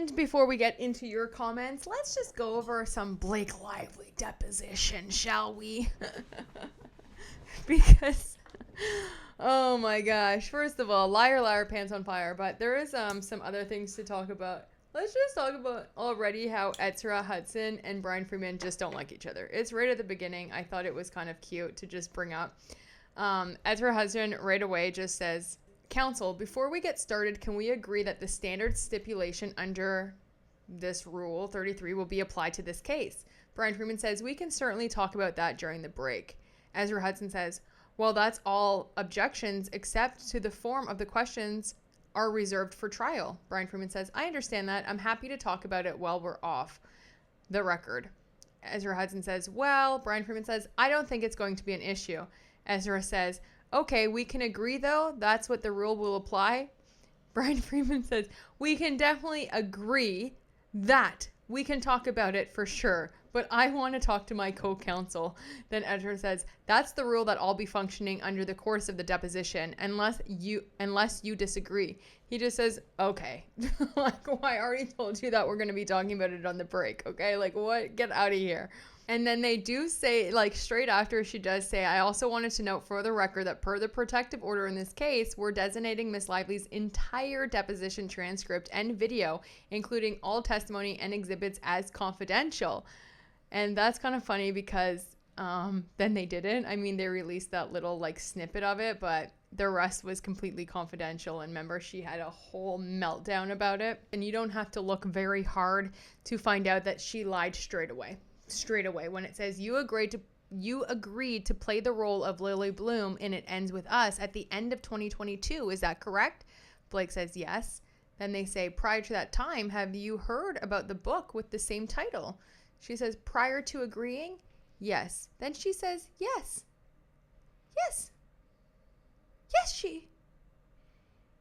And before we get into your comments, let's just go over some Blake Lively deposition, shall we? Because, oh my gosh. First of all, liar, liar, pants on fire. But there is some other things to talk about. Let's just talk about already how Ezra Hudson and Brian Freeman just don't like each other. It's right at the beginning. I thought it was kind of cute to just bring up. Ezra Hudson right away just says, "Counsel, before we get started, can we agree that the standard stipulation under this Rule 33 will be applied to this case?" Brian Freeman says, "We can certainly talk about that during the break." Ezra Hudson says, "Well, that's all objections except to the form of the questions are reserved for trial." Brian Freeman says, "I understand that. I'm happy to talk about it while we're off the record." Ezra Hudson says, "Well," Brian Freeman says, "I don't think it's going to be an issue." Ezra says, "Okay, we can agree though. That's what the rule will apply." Brian Freeman says, "We can definitely agree that we can talk about it for sure, but I want to talk to my co-counsel." Then Ezra says, "That's the rule that I'll be functioning under the course of the deposition, unless you disagree." He just says, "Okay." Like, well, I already told you that we're going to be talking about it on the break, okay? Like, what? Get out of here. And then they do say, like, straight after, she does say, "I also wanted to note for the record that per the protective order in this case, we're designating Miss Lively's entire deposition transcript and video, including all testimony and exhibits, as confidential." And that's kind of funny because then they didn't. I mean, they released that little, like, snippet of it, but the rest was completely confidential. And remember, she had a whole meltdown about it. And you don't have to look very hard to find out that she lied straight away when it says you agreed to play the role of Lily Bloom in It Ends With Us at the end of 2022. Is that correct? Blake says yes. Then they say, "Prior to that time, have you heard about the book with the same title?" She says, "Prior to agreeing?" "Yes." Then she says, yes,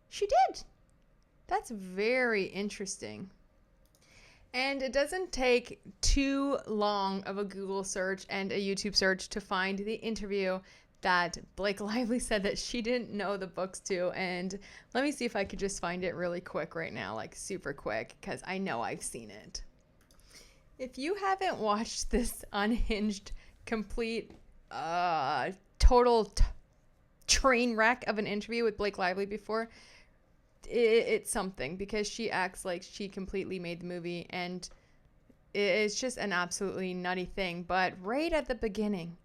she did. That's very interesting. And it doesn't take too long of a Google search and a YouTube search to find the interview that Blake Lively said that she didn't know the books to. And let me see if I could just find it really quick right now, like super quick, because I know I've seen it. If you haven't watched this unhinged, complete, total train wreck of an interview with Blake Lively before, it's something, because she acts like she completely made the movie, and it's just an absolutely nutty thing. But right at the beginning,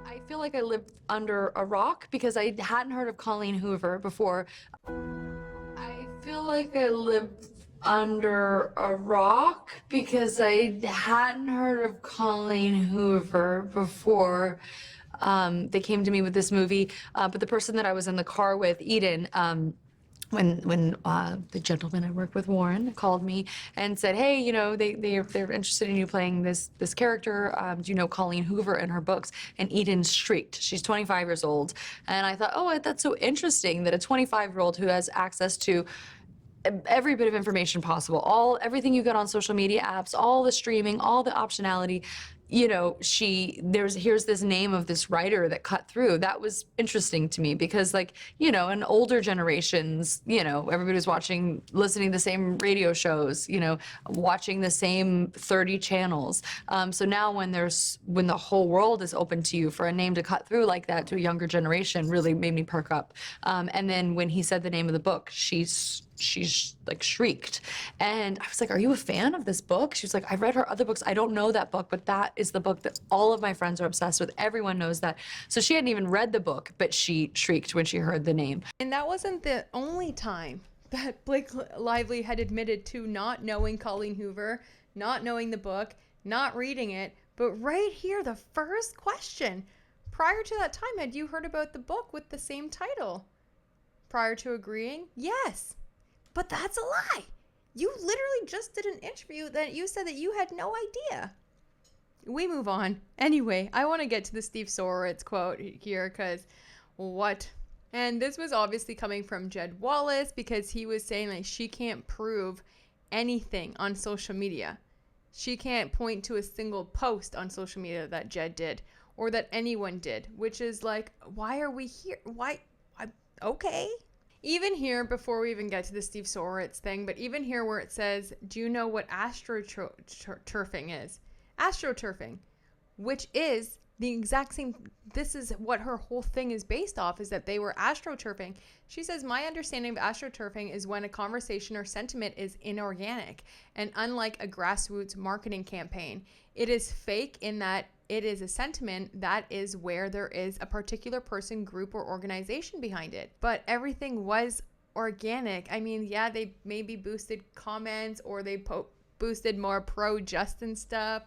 I feel like I lived under a rock because I hadn't heard of Colleen Hoover before. I feel like I lived under a rock because I hadn't heard of Colleen Hoover before. They came to me with this movie, but the person that I was in the car with, Eden, when the gentleman I work with, Warren, called me and said, "Hey, you know, they're interested in you playing this character. Do you know Colleen Hoover and her books?" And Eden shrieked. She's 25 years old, and I thought, oh, that's so interesting that a 25-year-old who has access to every bit of information possible, everything you get on social media apps, all the streaming, all the optionality, you know, here's this name of this writer that cut through. That was interesting to me because, like, you know, in older generations, you know, everybody was listening to the same radio shows, you know, watching the same 30 channels. So now when the whole world is open to you, for a name to cut through like that to a younger generation really made me perk up. And then when he said the name of the book, she's like shrieked. And I was like, "Are you a fan of this book?" She was like, "I've read her other books. I don't know that book, but that is the book that all of my friends are obsessed with. Everyone knows that." So she hadn't even read the book, but she shrieked when she heard the name. And that wasn't the only time that Blake Lively had admitted to not knowing Colleen Hoover, not knowing the book, not reading it. But right here, the first question: prior to that time, had you heard about the book with the same title? Prior to agreeing? Yes. But that's a lie. You literally just did an interview that you said that you had no idea. We move on. Anyway, I want to get to the Steve Sorowitz quote here because what? And this was obviously coming from Jed Wallace because he was saying like she can't prove anything on social media. She can't point to a single post on social media that Jed did or that anyone did, which is like, why are we here? Why? Okay. Even here, before we even get to the Steve Soritz thing, but even here where it says, do you know what astroturfing is? Astroturfing, which is the exact same. This is what her whole thing is based off, is that they were astroturfing. She says, my understanding of astroturfing is when a conversation or sentiment is inorganic and unlike a grassroots marketing campaign. It is fake in that it is a sentiment that is where there is a particular person, group, or organization behind it. But everything was organic. I mean, yeah, they maybe boosted comments or they boosted more pro-Justin stuff.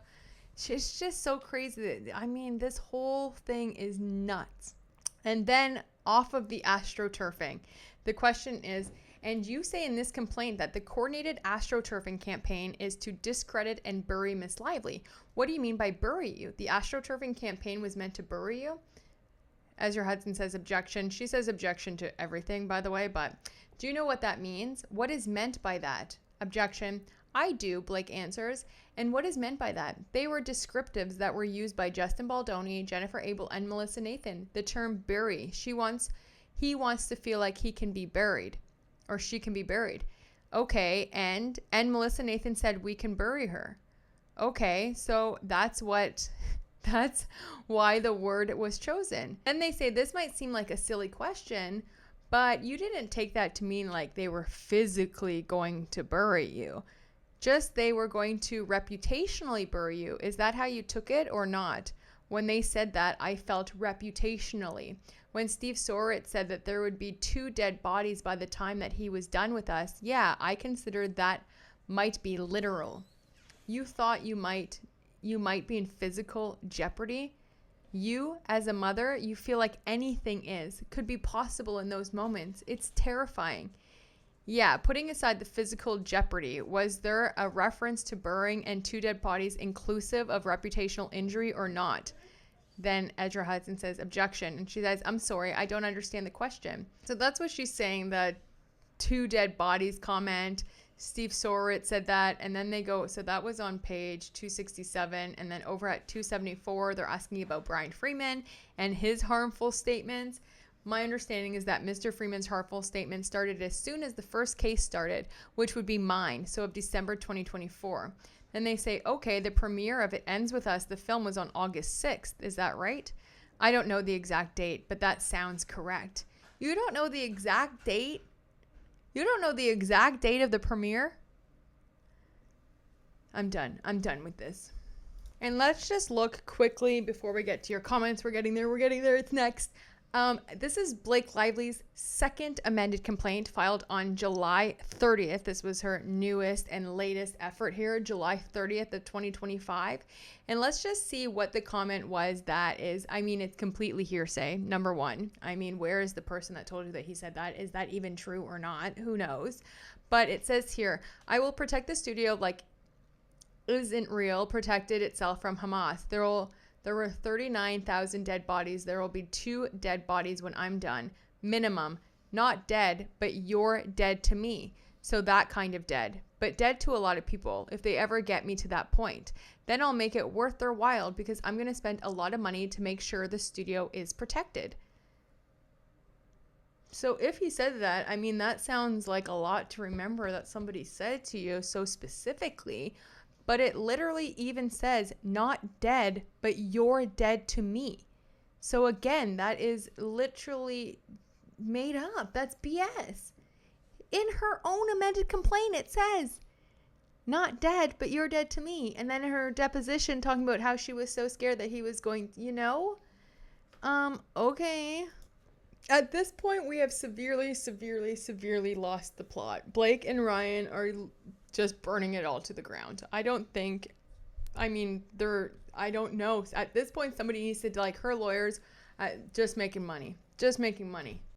It's just so crazy. I mean, this whole thing is nuts. And then off of the astroturfing, the question is, and you say in this complaint that the coordinated astroturfing campaign is to discredit and bury Miss Lively. What do you mean by bury you? The astroturfing campaign was meant to bury you? Ezra Hudson says objection. She says objection to everything, by the way, but do you know what that means? What is meant by that? Objection. I do, Blake answers. And what is meant by that? They were descriptives that were used by Justin Baldoni, Jennifer Abel, and Melissa Nathan. The term bury. He wants to feel like he can be buried, or she can be buried. Okay, and Melissa Nathan said we can bury her. Okay, so that's why the word was chosen. And they say this might seem like a silly question, but you didn't take that to mean like they were physically going to bury you. Just they were going to reputationally bury you. Is that how you took it or not? When they said that, I felt reputationally. When Steve Soritz said that there would be 2 dead bodies by the time that he was done with us, yeah, I considered that might be literal. You thought you might be in physical jeopardy. You, as a mother, you feel like anything could be possible in those moments. It's terrifying. Yeah, putting aside the physical jeopardy, was there a reference to burying and 2 dead bodies inclusive of reputational injury or not? Then Ezra Hudson says objection, and she says, I'm sorry, I don't understand the question. So that's what she's saying, the 2 dead bodies comment. Steve Soritz said that, and then they go, so that was on page 267, and then over at 274, they're asking about Brian Freeman and his harmful statements. My understanding is that Mr. Freeman's harmful statement started as soon as the first case started, which would be mine, so of December 2024. Then they say, okay, the premiere of It Ends With Us, the film was on August 6th. Is that right? I don't know the exact date, but that sounds correct. You don't know the exact date? You don't know the exact date of the premiere? I'm done. I'm done with this. And let's just look quickly before we get to your comments. We're getting there. It's next. This is Blake Lively's second amended complaint filed on July 30th. This was her newest and latest effort here, July 30th of 2025. And let's just see what the comment was that is, I mean, it's completely hearsay, number one. I mean, where is the person that told you that he said that? Is that even true or not? Who knows? But it says here, I will protect the studio like isn't real, protected itself from Hamas. There were 39,000 dead bodies. There will be 2 dead bodies when I'm done. Minimum. Not dead, but you're dead to me. So that kind of dead. But dead to a lot of people if they ever get me to that point. Then I'll make it worth their while because I'm going to spend a lot of money to make sure the studio is protected. So if he said that, I mean, that sounds like a lot to remember that somebody said to you so specifically. But it literally even says, not dead, but you're dead to me. So again, that is literally made up. That's BS. In her own amended complaint, it says, not dead, but you're dead to me. And then in her deposition talking about how she was so scared that he was going, okay. At this point, we have severely lost the plot. Blake and Ryan are just burning it all to the ground. I don't know. At this point, somebody needs to, like her lawyers, just making money.